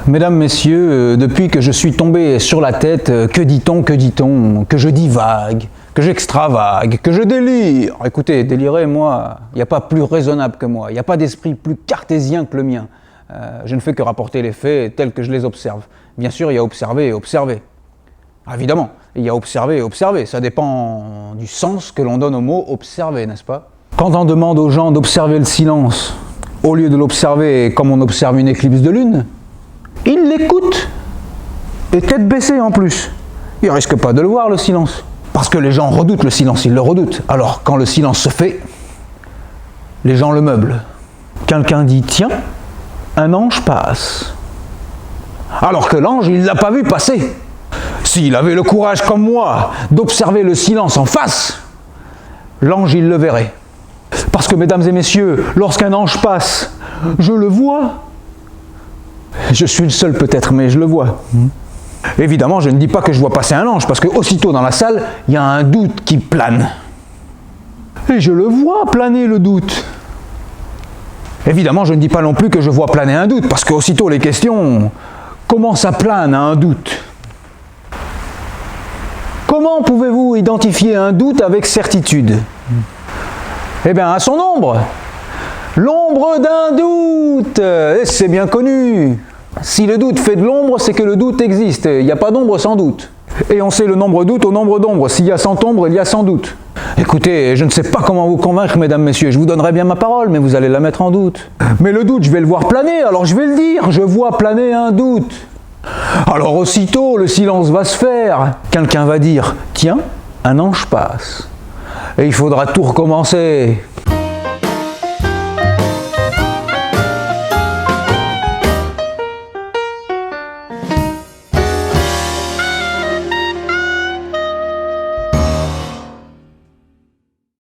Mesdames, messieurs, depuis que je suis tombé sur la tête, que dit-on, que je divague, que j'extravague, que je délire. Écoutez, délirer, moi, il n'y a pas plus raisonnable que moi, il n'y a pas d'esprit plus cartésien que le mien. Je ne fais que rapporter les faits tels que je les observe. Bien sûr, il y a observer et observer. Évidemment, il y a observer et observer, ça dépend du sens que l'on donne au mot observer, n'est-ce pas? Quand on demande aux gens d'observer le silence, au lieu de l'observer comme on observe une éclipse de lune, ils l'écoutent, et tête baissée en plus. Ils ne risquent pas de le voir, le silence. Parce que les gens redoutent le silence, ils le redoutent. Alors, quand le silence se fait, les gens le meublent. Quelqu'un dit, tiens, un ange passe. Alors que l'ange, il ne l'a pas vu passer. S'il avait le courage, comme moi, d'observer le silence en face, l'ange, il le verrait. Parce que, mesdames et messieurs, lorsqu'un ange passe, je le vois. Je suis le seul peut-être, mais je le vois. Évidemment, je ne dis pas que je vois passer un ange, parce que aussitôt dans la salle, il y a un doute qui plane. Et je le vois planer, le doute. Évidemment, je ne dis pas non plus que je vois planer un doute, parce qu'aussitôt les questions, comment ça plane un doute? Comment pouvez-vous identifier un doute avec certitude? Eh bien, à son ombre. L'ombre d'un doute, c'est bien connu. Si le doute fait de l'ombre, c'est que le doute existe. Il n'y a pas d'ombre sans doute. Et on sait le nombre doute au nombre d'ombres. S'il y a 100 ombres, il y a 100 doutes. Écoutez, je ne sais pas comment vous convaincre, mesdames, messieurs. Je vous donnerai bien ma parole, mais vous allez la mettre en doute. Mais le doute, je vais le voir planer, alors je vais le dire. Je vois planer un doute. Alors aussitôt, le silence va se faire. Quelqu'un va dire, tiens, un ange passe. Et il faudra tout recommencer.